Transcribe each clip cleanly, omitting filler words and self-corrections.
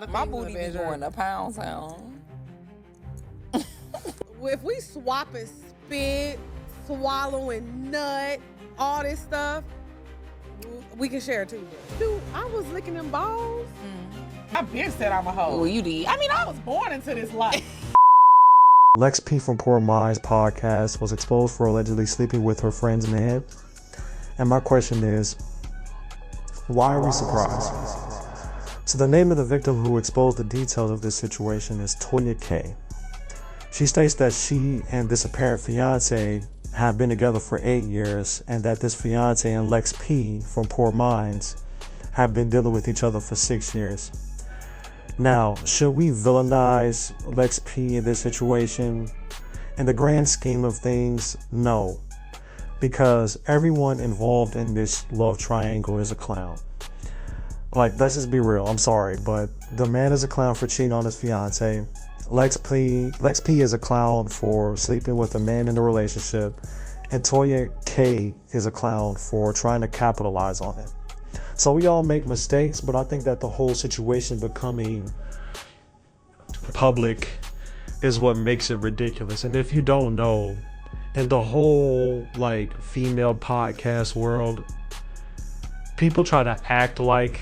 My booty be going to pound sound. If we swapping spit, swallowing nut, all this stuff, we can share it too. Dude, I was licking them balls. I've been said I'm a hoe. Well, you did. I mean, I was born into this life. Lex P from Poor Minds podcast was exposed for allegedly sleeping with her friend's man. And my question is, why are we surprised? So the name of the victim who exposed the details of this situation is Toya K. She states that she and this apparent fiance have been together for 8 years and that this fiance and Lex P from Poor Minds have been dealing with each other for 6 years. Now, should we villainize Lex P in this situation? In the grand scheme of things, no. Because everyone involved in this love triangle is a clown. Like, let's just be real, I'm sorry, but the man is a clown for cheating on his fiance. Lex P is a clown for sleeping with a man in a relationship. And Toya K is a clown for trying to capitalize on it. So we all make mistakes, but I think that the whole situation becoming public is what makes it ridiculous. And if you don't know, in the whole like female podcast world, people try to act like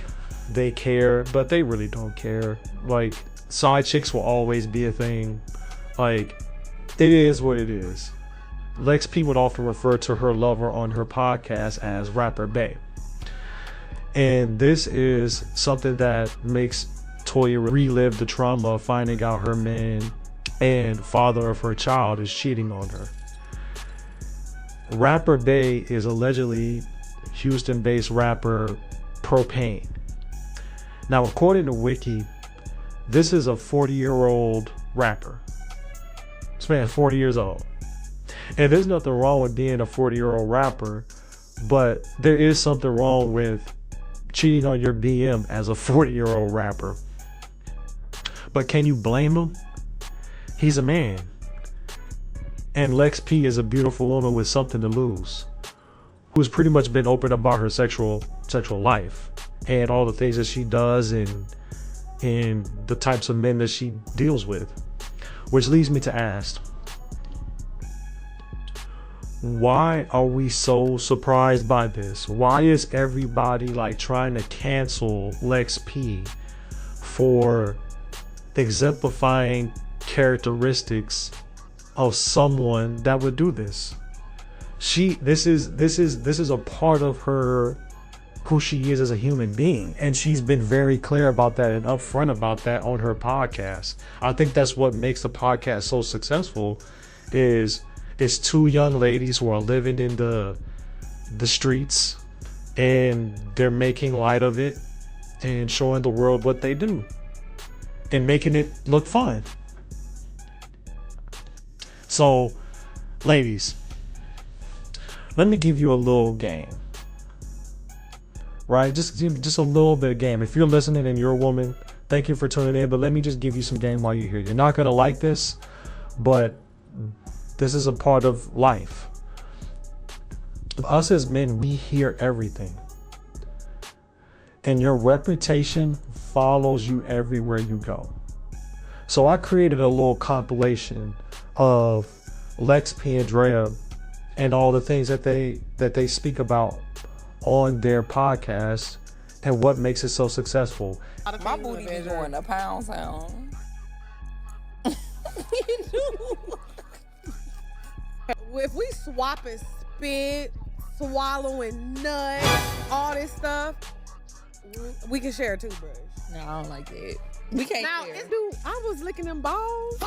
they care, but they really don't care. Like, side chicks will always be a thing. Like, it is what it is. Lex P would often refer to her lover on her podcast as Rapper Bae. And this is something that makes Toya relive the trauma of finding out her man and father of her child is cheating on her. Rapper Bae is allegedly Houston-based rapper Propane. Now, according to Wiki, this is a 40-year-old rapper. This man is 40 years old. And there's nothing wrong with being a 40-year-old rapper, but there is something wrong with cheating on your BM as a 40-year-old rapper. But can you blame him? He's a man. And Lex P is a beautiful woman with something to lose, who's pretty much been open about her sexual life and all the things that she does and the types of men that she deals with. Which leads me to ask, why are we so surprised by this? Why is everybody like trying to cancel Lex P for exemplifying characteristics of someone that would do this? This is a part of her, who she is as a human being, and she's been very clear about that and upfront about that on her podcast. I think that's what makes the podcast so successful. Is it's two young ladies who are living in the streets, and they're making light of it and showing the world what they do and making it look fun. So, ladies, let me give you a little game. Right? Just a little bit of game. If you're listening and you're a woman, thank you for tuning in, but let me just give you some game while you're here. You're not going to like this, but this is a part of life. Us as men, we hear everything. And your reputation follows you everywhere you go. So I created a little compilation of Lex P and Drea and all the things that they speak about on their podcast and what makes it so successful. My booty be going to pound sound. If we swapping spit, swallowing nut, all this stuff, we can share it too, bro. No, I don't like that. We can't Now, share. dude, I was licking them balls.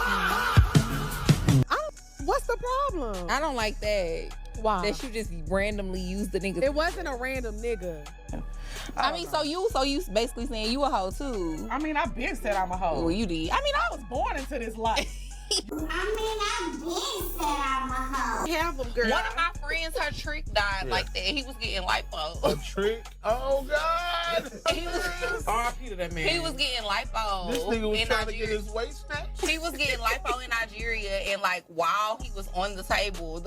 What's the problem? I don't like that. Why? That you just randomly use the nigga. It wasn't a random nigga. I mean, so you basically saying you a hoe too. I mean, I've been said I'm a hoe. Well, you did. I mean, I was born into this life. I've been said I'm a hoe. Have them, girl. One of my friends, her trick died like that. He was getting lipo. A trick? Oh, God. He was R.I.P. to that man. He was getting lipo. This nigga was in trying Nigeria. to get his waist snatched? He was getting lipo in Nigeria, and like while he was on the table,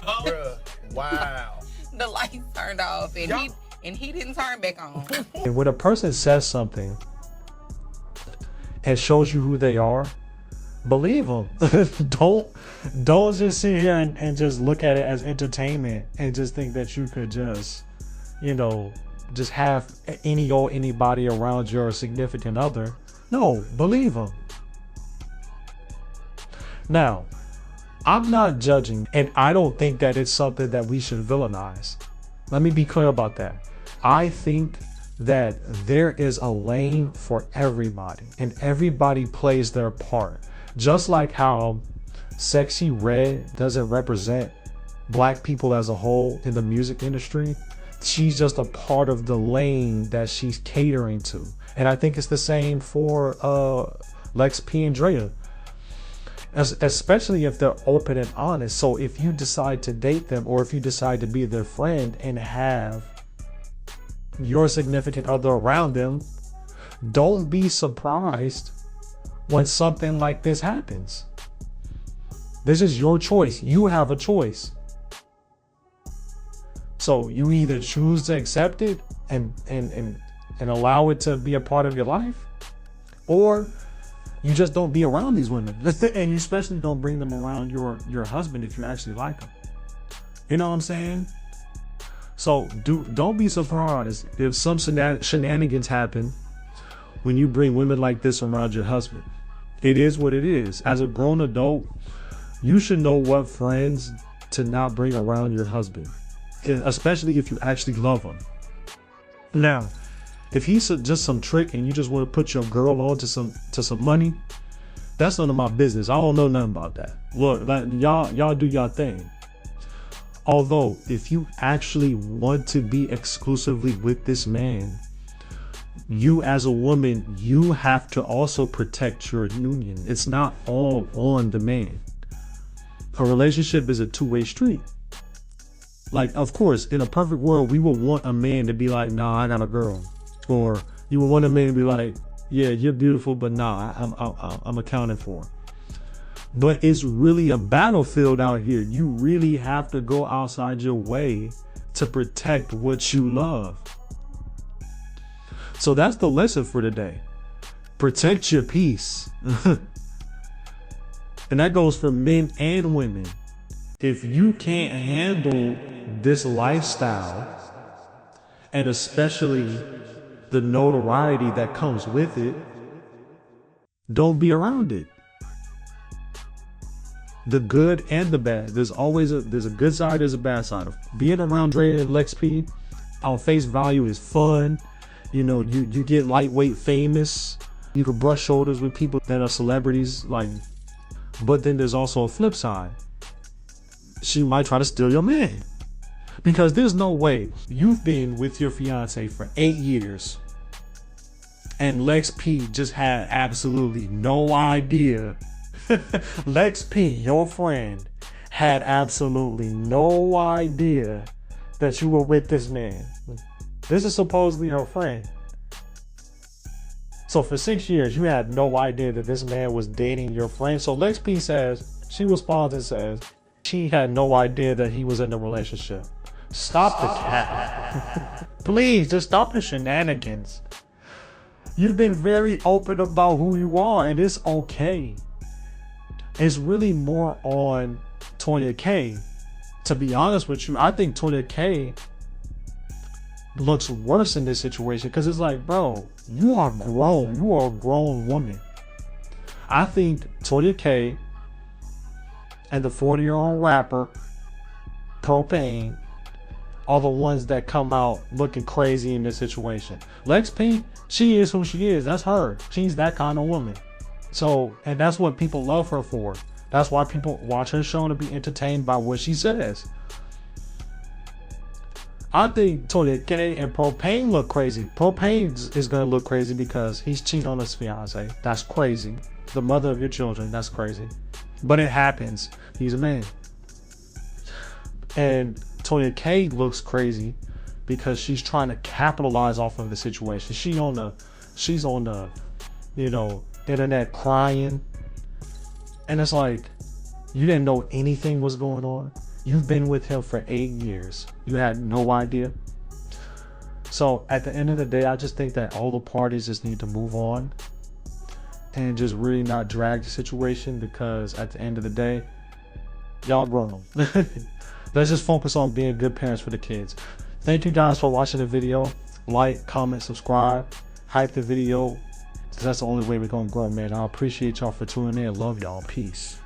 Bruh. Wow. the lights turned off, and he didn't turn back on. And when a person says something and shows you who they are, believe them. don't just sit here and just look at it as entertainment and just think that you could just, just have anybody around your significant other. No, believe them. Now, I'm not judging, and I don't think that it's something that we should villainize. Let me be clear about that. I think that there is a lane for everybody, and everybody plays their part. Just like how Sexy Red doesn't represent black people as a whole in the music industry, she's just a part of the lane that she's catering to. And I think it's the same for Lex P and Drea. Especially if they're open and honest. So if you decide to date them, or if you decide to be their friend and have your significant other around them, don't be surprised when something like this happens. This is your choice. You have a choice. So you either choose to accept it and allow it to be a part of your life, or you just don't be around these women. And you especially don't bring them around your husband if you actually like them. You know what I'm saying? So don't be surprised if some shenanigans happen when you bring women like this around your husband. It is what it is. As a grown adult, you should know what friends to not bring around your husband, especially if you actually love him. Now, if he's just some trick and you just want to put your girl on to some money, that's none of my business. I don't know nothing about that. Look, y'all do y'all thing. Although, if you actually want to be exclusively with this man, you as a woman, you have to also protect your union. It's not all on the man. A relationship is a two-way street. Like, of course, in a perfect world, we would want a man to be like, nah, I got a girl. Or you would want a man to be like, yeah, you're beautiful, but nah, I'm accounted for. But it's really a battlefield out here. You really have to go outside your way to protect what you love. So that's the lesson for today. Protect your peace. And that goes for men and women. If you can't handle this lifestyle, and especially the notoriety that comes with it, don't be around it. The good and the bad. There's a good side, there's a bad side. Being around Dre and Lex P on face value is fun. You get lightweight famous. You can brush shoulders with people that are celebrities, but then there's also a flip side. She might try to steal your man. Because there's no way you've been with your fiance for 8 years and Lex P just had absolutely no idea. Lex P, your friend, had absolutely no idea that you were with this man. This is supposedly her friend. So for 6 years, you had no idea that this man was dating your friend. So Lex P says, she responds and says, she had no idea that he was in a relationship. Stop the cap. Please, just stop the shenanigans. You've been very open about who you are, and it's okay. It's really more on Tonya K. To be honest with you, I think Tonya K looks worse in this situation, because it's like, bro, you are grown. You are a grown woman. I think Tonya K and the 40-year-old rapper Propane are the ones that come out looking crazy in this situation. Lex P, she is who she is. That's her. She's that kind of woman. So, and that's what people love her for. That's why people watch her show to be entertained by what she says. I think Tonya K and Propane look crazy. Propane is gonna look crazy because he's cheating on his fiance. That's crazy. The mother of your children, that's crazy. But it happens. He's a man. And Tonya K looks crazy because she's trying to capitalize off of the situation. She's on the, internet crying. And it's like, you didn't know anything was going on. You've been with him for 8 years. You had no idea. So at the end of the day, I just think that all the parties just need to move on and just really not drag the situation, because at the end of the day, y'all grown. Let's just focus on being good parents for the kids. Thank you guys for watching the video. Like, comment, subscribe, hype the video. That's the only way we're gonna grow, man. I appreciate y'all for tuning in. Love y'all. Peace.